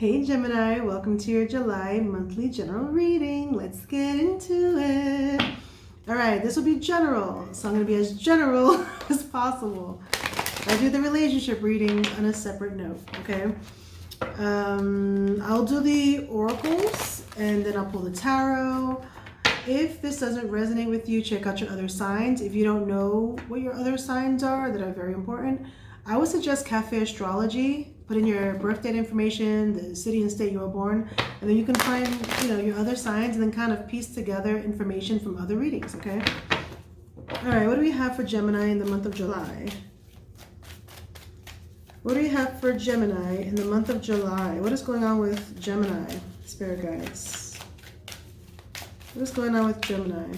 Hey Gemini, welcome to your July monthly general reading. Let's get into it. All right, this will be general, so I'm going to be as general as possible. I do the relationship reading on a separate note, okay? I'll do the oracles and then I'll pull the tarot. If this doesn't resonate with you, check out your other signs. If you don't know what your other signs are that are very important, I would suggest Cafe Astrology. Put in your birth date information, the city and state you were born, and then you can find, your other signs and then kind of piece together information from other readings, okay? All right, what do we have for Gemini in the month of July? What do we have for Gemini in the month of July? What is going on with Gemini, spirit guides? What is going on with Gemini?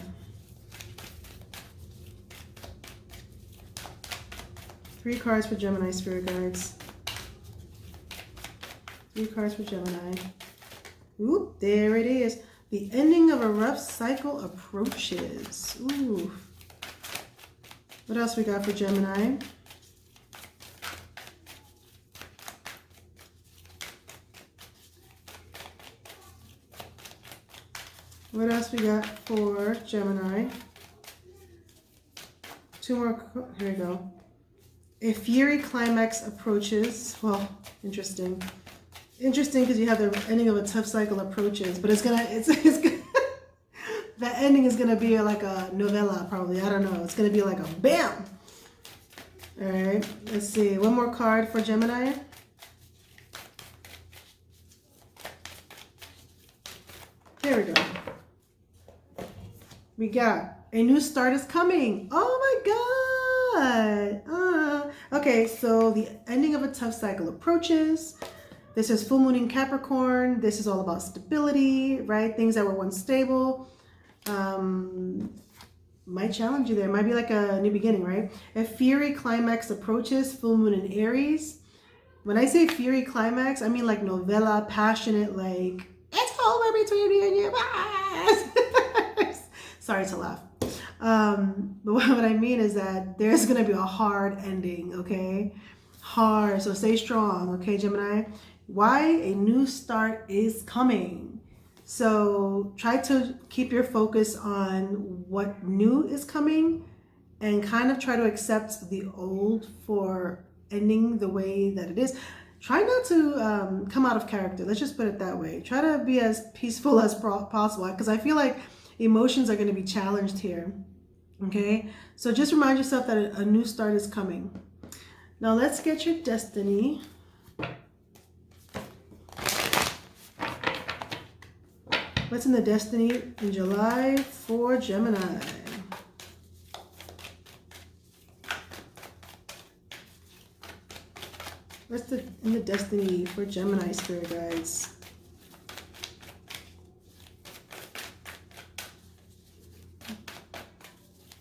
Three cards for Gemini, spirit guides. Three cards for Gemini. Oop, there it is. The ending of a rough cycle approaches. Ooh. What else we got for Gemini? What else we got for Gemini? Two more. Here we go. A fiery climax approaches. Well, interesting. Interesting because you have the ending of a tough cycle approaches, but it's gonna that ending is gonna be like a novella probably. I don't know. It's gonna be like a bam. All right. Let's see. One more card for Gemini. There we go. We got a new start is coming. Oh my God. Okay, so the ending of a tough cycle approaches. This is full moon in Capricorn. This is all about stability, right? Things that were once stable. Might challenge you there. Might be like a new beginning, right? A fiery climax approaches, full moon in Aries. When I say fiery climax, I mean like novella, passionate, like, it's over between me and you. Sorry to laugh. But what I mean is that there's going to be a hard ending, okay? Hard. So stay strong, okay, Gemini? Why? A new start is coming. So try to keep your focus on what new is coming and kind of try to accept the old for ending the way that it is. Try not to come out of character. Let's just put it that way. Try to be as peaceful as possible because I feel like emotions are going to be challenged here. Okay? So just remind yourself that a new start is coming. Now let's get your destiny. What's in the destiny in July for Gemini? What's in the destiny for Gemini, spirit guides?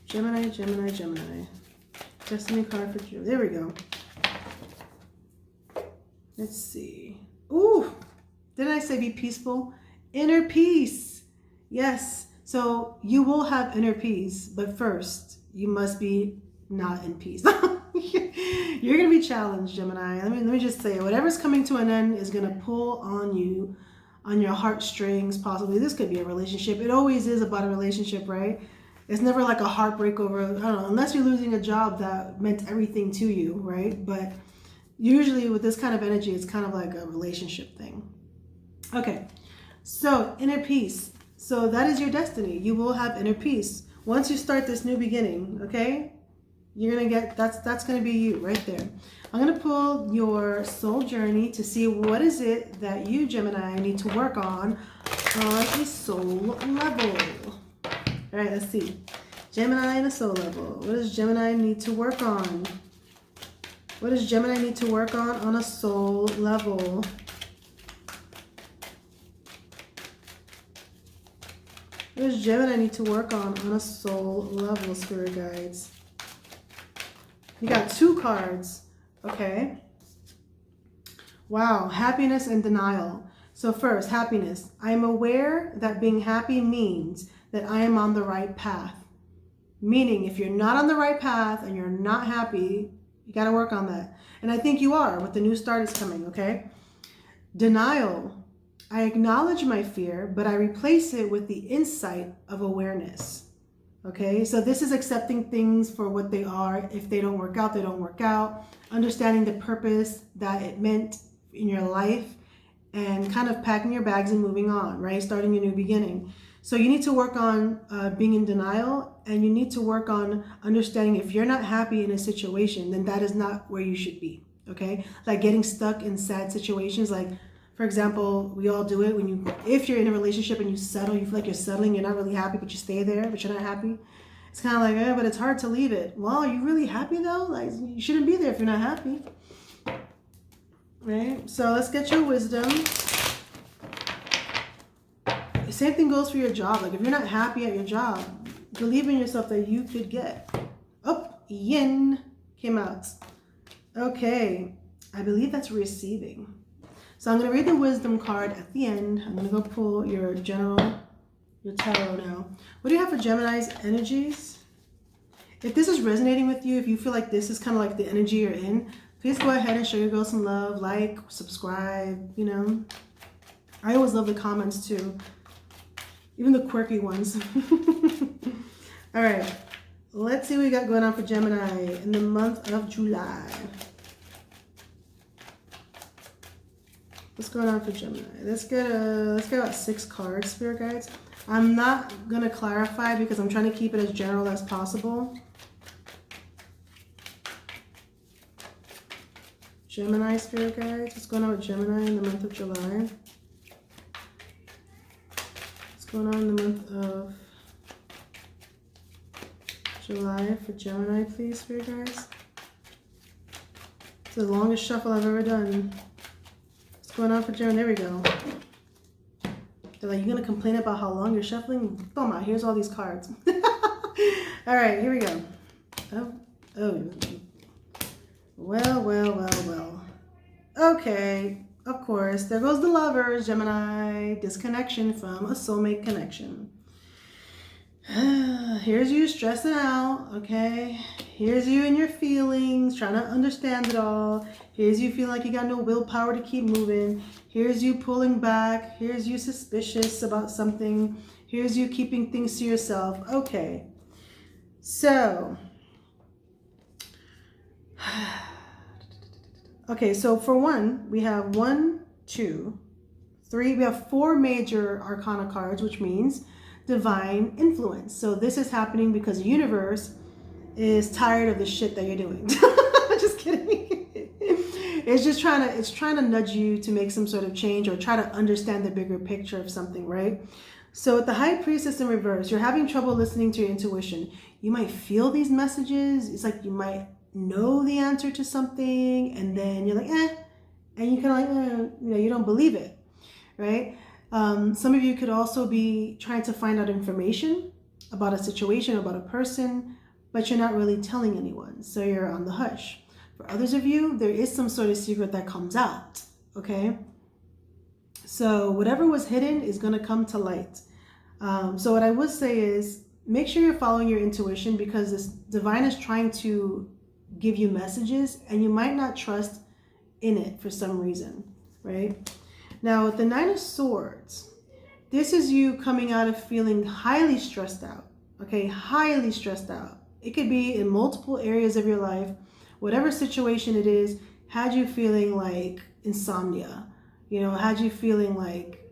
Gemini, Gemini, Gemini. Destiny card for Gemini. There we go. Let's see. Ooh, didn't I say be peaceful? Inner peace. Yes. So you will have inner peace, but first you must be not in peace. You're going to be challenged, Gemini. Let me just say, whatever's coming to an end is going to pull on you, on your heartstrings, possibly. This could be a relationship. It always is about a relationship, right? It's never like a heartbreak over, I don't know, unless you're losing a job that meant everything to you, right? But usually with this kind of energy, it's kind of like a relationship thing. Okay. So inner peace. So that is your destiny. You will have inner peace once you start this new beginning. Okay, you're gonna get that's gonna be you right there. I'm gonna pull your soul journey to see what is it that you, Gemini, need to work on a soul level. All right, let's see. Gemini and a soul level. What does Gemini need to work on? What does Gemini need to work on a soul level? What does Gemini need to work on a soul level, spirit guides? You got two cards. Okay. Wow. Happiness and denial. So first, happiness. I am aware that being happy means that I am on the right path. Meaning, if you're not on the right path and you're not happy, you got to work on that. And I think you are with the new start is coming, okay? Denial. I acknowledge my fear, but I replace it with the insight of awareness. Okay, so this is accepting things for what they are. If they don't work out, they don't work out. Understanding the purpose that it meant in your life and kind of packing your bags and moving on, right? Starting a new beginning. So you need to work on being in denial, and you need to work on understanding if you're not happy in a situation, then that is not where you should be, okay? Like getting stuck in sad situations. Like, for example, we all do it if you're in a relationship and you settle, you feel like you're settling, you're not really happy, but you stay there, but you're not happy. It's kind of like, but it's hard to leave it. Well, are you really happy though? Like, you shouldn't be there if you're not happy. Right? So let's get your wisdom. The same thing goes for your job. Like if you're not happy at your job, believe in yourself that you could get. Oh, yin came out. Okay. I believe that's receiving. So I'm going to read the wisdom card at the end. I'm going to go pull your tarot now. What do you have for Gemini's energies? If this is resonating with you, if you feel like this is kind of like the energy you're in, please go ahead and show your girl some love, like, subscribe, you know. I always love the comments too, even the quirky ones. All right, let's see what we got going on for Gemini in the month of July. What's going on for Gemini? Let's get about 6 cards, Spirit Guides. I'm not going to clarify because I'm trying to keep it as general as possible. Gemini, Spirit Guides. What's going on with Gemini in the month of July? What's going on in the month of July for Gemini, please, Spirit Guides? It's the longest shuffle I've ever done. What's going on for Gemini? There we go. They're like, you're going to complain about how long you're shuffling? Come on, here's all these cards. All right, here we go. Oh. Well. Okay, of course. There goes the Lovers, Gemini. Disconnection from a soulmate connection. Here's you stressing out, okay? Here's you in your feelings, trying to understand it all. Here's you feeling like you got no willpower to keep moving. Here's you pulling back. Here's you suspicious about something. Here's you keeping things to yourself. Okay. So, so for one, we have 1, 2, 3. We have 4 major arcana cards, which means divine influence. So this is happening because the universe is tired of the shit that you're doing. Just kidding. It's trying to nudge you to make some sort of change or try to understand the bigger picture of something, right? So with the High Priestess in reverse, you're having trouble listening to your intuition. You might feel these messages. It's like you might know the answer to something, and then you're like, and you kind of like, you don't believe it, right? Some of you could also be trying to find out information about a situation, about a person, but you're not really telling anyone, so you're on the hush. For others of you, there is some sort of secret that comes out, okay? So whatever was hidden is going to come to light. So what I would say is make sure you're following your intuition, because this divine is trying to give you messages and you might not trust in it for some reason, right? Now with the 9 of Swords, this is you coming out of feeling highly stressed out, okay? Highly stressed out. It could be in multiple areas of your life. Whatever situation it is, had you feeling like insomnia, had you feeling like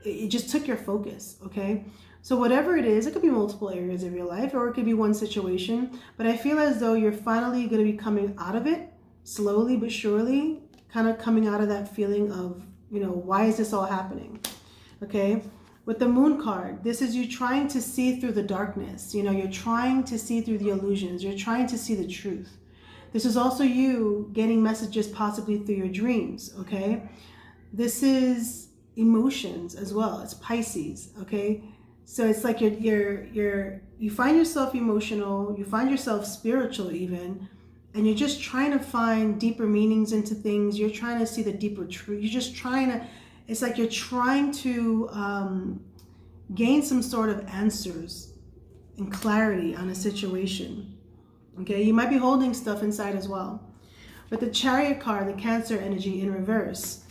it just took your focus, okay? So whatever it is, it could be multiple areas of your life, or it could be one situation, but I feel as though you're finally going to be coming out of it, slowly but surely, kind of coming out of that feeling of, why is this all happening, okay? With the Moon card, this is you trying to see through the darkness, you're trying to see through the illusions, you're trying to see the truth. This is also you getting messages possibly through your dreams, okay? This is emotions as well. It's Pisces, okay? So it's like you find yourself emotional, you find yourself spiritual even, and you're just trying to find deeper meanings into things. You're trying to see the deeper truth. You're just it's like you're trying to gain some sort of answers and clarity on a situation. Okay, you might be holding stuff inside as well. With the Chariot card, the Cancer energy in reverse,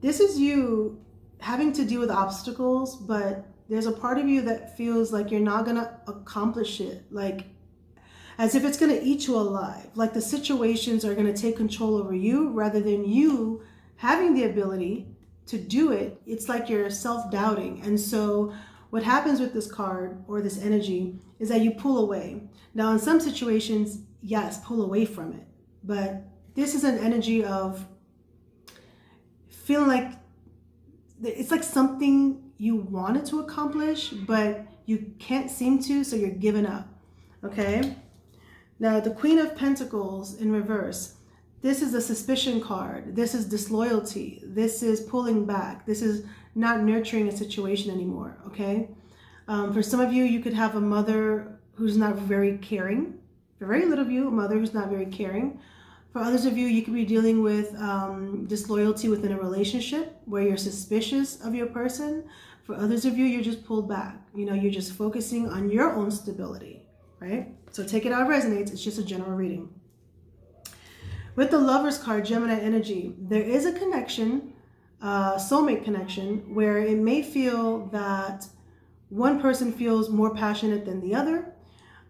This is you having to deal with obstacles, but there's a part of you that feels like you're not gonna accomplish it, like as if it's gonna eat you alive. Like the situations are gonna take control over you rather than you having the ability to do it. It's like you're self-doubting. And so what happens with this card or this energy is that you pull away. Now in some situations, yes, pull away from it. But this is an energy of feeling like it's like something you wanted to accomplish, but you can't seem to, so you're giving up, okay? Now, the Queen of Pentacles in reverse. This is a suspicion card. This is disloyalty. This is pulling back. This is not nurturing a situation anymore, okay? For some of you, you could have a mother who's not very caring. For very little of you, a mother who's not very caring. For others of you, you could be dealing with disloyalty within a relationship where you're suspicious of your person. For others of you, you're just pulled back. You know, you're just focusing on your own stability, right? So take it how it resonates. It's just a general reading. With the Lover's card, Gemini energy, there is a connection, soulmate connection, where it may feel that one person feels more passionate than the other.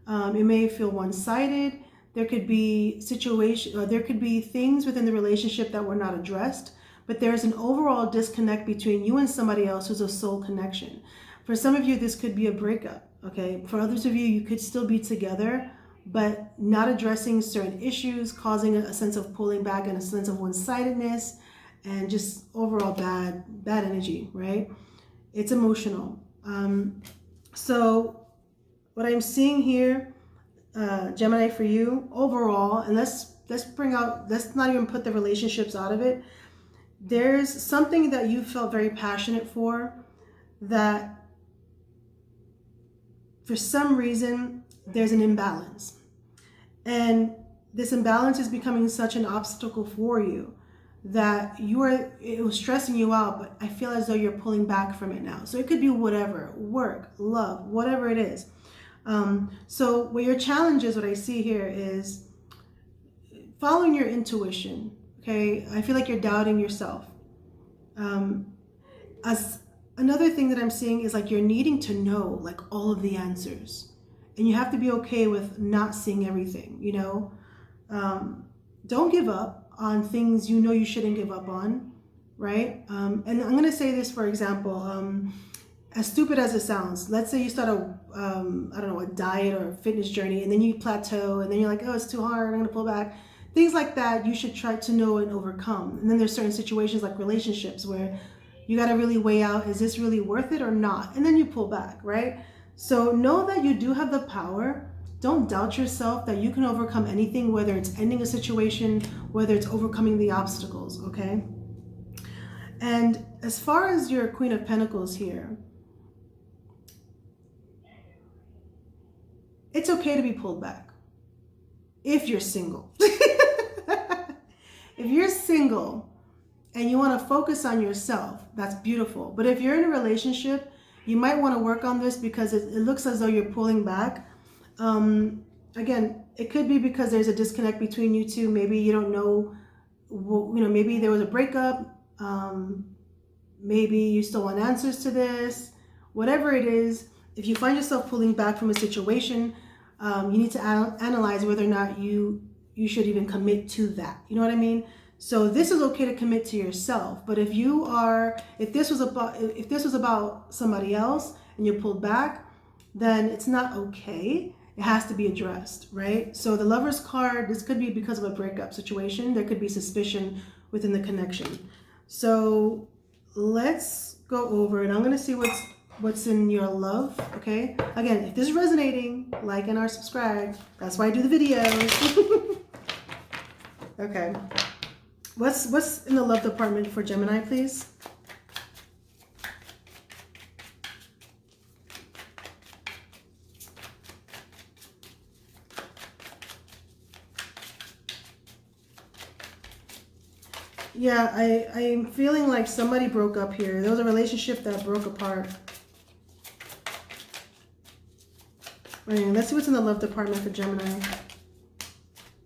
It may feel one-sided. There could be there could be things within the relationship that were not addressed, but there's an overall disconnect between you and somebody else who's a soul connection. For some of you, this could be a breakup, okay? For others of you, you could still be together, but not addressing certain issues, causing a sense of pulling back and a sense of one-sidedness and just overall bad energy, right? It's emotional. So what I'm seeing here, Gemini, for you overall, and let's not even put the relationships out of it. There's something that you felt very passionate for that for some reason there's an imbalance. And this imbalance is becoming such an obstacle for you that it was stressing you out, but I feel as though you're pulling back from it now. So it could be whatever, work, love, whatever it is. So what your challenge is, what I see here is following your intuition, okay? I feel like you're doubting yourself. As another thing that I'm seeing is like you're needing to know like all of the answers. And you have to be okay with not seeing everything, you know? Don't give up on things you know you shouldn't give up on, right? And I'm gonna say this, for example, as stupid as it sounds, let's say you start a diet or a fitness journey, and then you plateau, and then you're like, oh, it's too hard, I'm gonna pull back. Things like that, you should try to know and overcome. And then there's certain situations like relationships where you gotta really weigh out, is this really worth it or not? And then you pull back, right? So know that you do have the power. Don't doubt yourself that you can overcome anything, whether it's ending a situation, whether it's overcoming the obstacles, okay? And as far as your Queen of Pentacles here, it's okay to be pulled back if you're single. If you're single and you want to focus on yourself, that's beautiful. But if you're in a relationship, you might want to work on this because it looks as though you're pulling back. Again, it could be because there's a disconnect between you two. Maybe you don't know, maybe there was a breakup. Maybe you still want answers to this. Whatever it is, if you find yourself pulling back from a situation, you need to analyze whether or not you should even commit to that. You know what I mean? So this is okay to commit to yourself. But if this was about somebody else and you pulled back, then it's not okay. It has to be addressed, right? So the Lover's card, this could be because of a breakup situation. There could be suspicion within the connection. So let's go over it. I'm going to see what's in your love, okay? Again, if this is resonating, like and or subscribe. That's why I do the videos. Okay. What's in the love department for Gemini, please? Yeah, I'm feeling like somebody broke up here. There was a relationship that broke apart. Right, let's see what's in the love department for Gemini.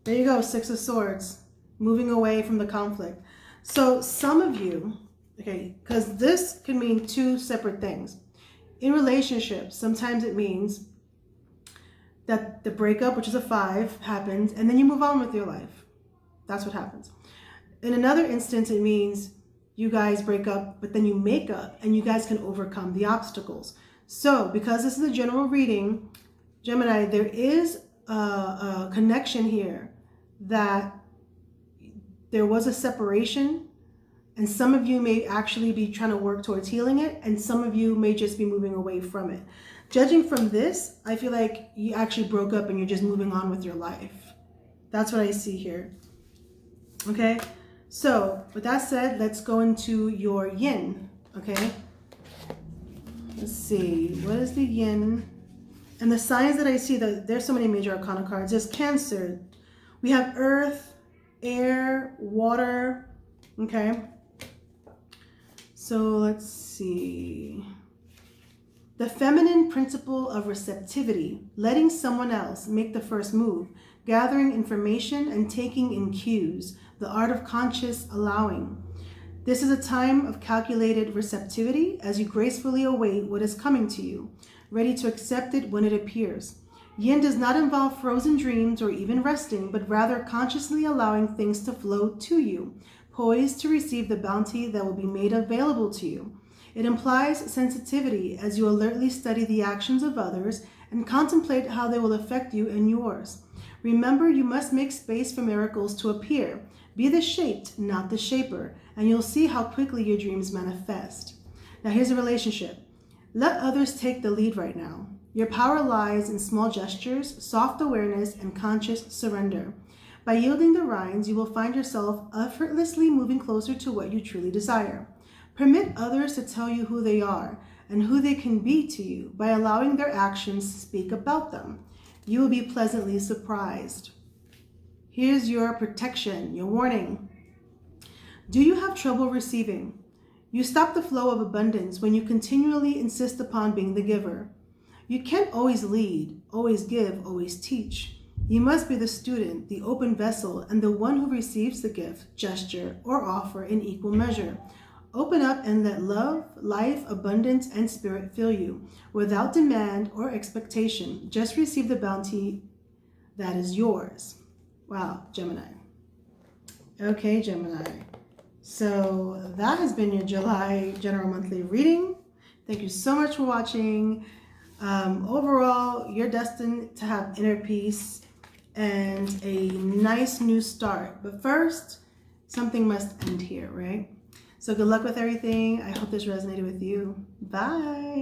There you go, Six of Swords. Moving away from the conflict. So some of you, Okay, because this can mean two separate things. In relationships, sometimes it means that the breakup, which is a 5, happens, and then you move on with your life. That's what happens. In another instance, it means you guys break up, but then you make up, and you guys can overcome the obstacles. So, because this is a general reading, Gemini, there is a connection here that there was a separation, and some of you may actually be trying to work towards healing it, and some of you may just be moving away from it. Judging from this, I feel like you actually broke up and you're just moving on with your life. That's what I see here. Okay, so with that said, let's go into your yin. Okay, let's see, what is the yin? And the signs that I see, that there's so many major arcana cards. There's Cancer. We have earth, air, water. Okay, so let's see. The feminine principle of receptivity, letting someone else make the first move, gathering information and taking in cues, the art of conscious allowing. This is a time of calculated receptivity as you gracefully await what is coming to you, ready to accept it when it appears. Yin does not involve frozen dreams or even resting, but rather consciously allowing things to flow to you, poised to receive the bounty that will be made available to you. It implies sensitivity as you alertly study the actions of others and contemplate how they will affect you and yours. Remember, you must make space for miracles to appear. Be the shaped, not the shaper, and you'll see how quickly your dreams manifest. Now here's a relationship. Let others take the lead right now. Your power lies in small gestures, soft awareness, and conscious surrender. By yielding the reins, you will find yourself effortlessly moving closer to what you truly desire. Permit others to tell you who they are and who they can be to you by allowing their actions to speak about them. You will be pleasantly surprised. Here's your protection, your warning. Do you have trouble receiving? You stop the flow of abundance when you continually insist upon being the giver. You can't always lead, always give, always teach. You must be the student, the open vessel, and the one who receives the gift, gesture, or offer in equal measure. Open up and let love, life, abundance, and spirit fill you, without demand or expectation. Just receive the bounty that is yours. Wow, Gemini. Okay, Gemini. So that has been your July general monthly reading. Thank you so much for watching. Overall, you're destined to have inner peace and a nice new start. But first, something must end here, right? So good luck with everything. I hope this resonated with you. Bye.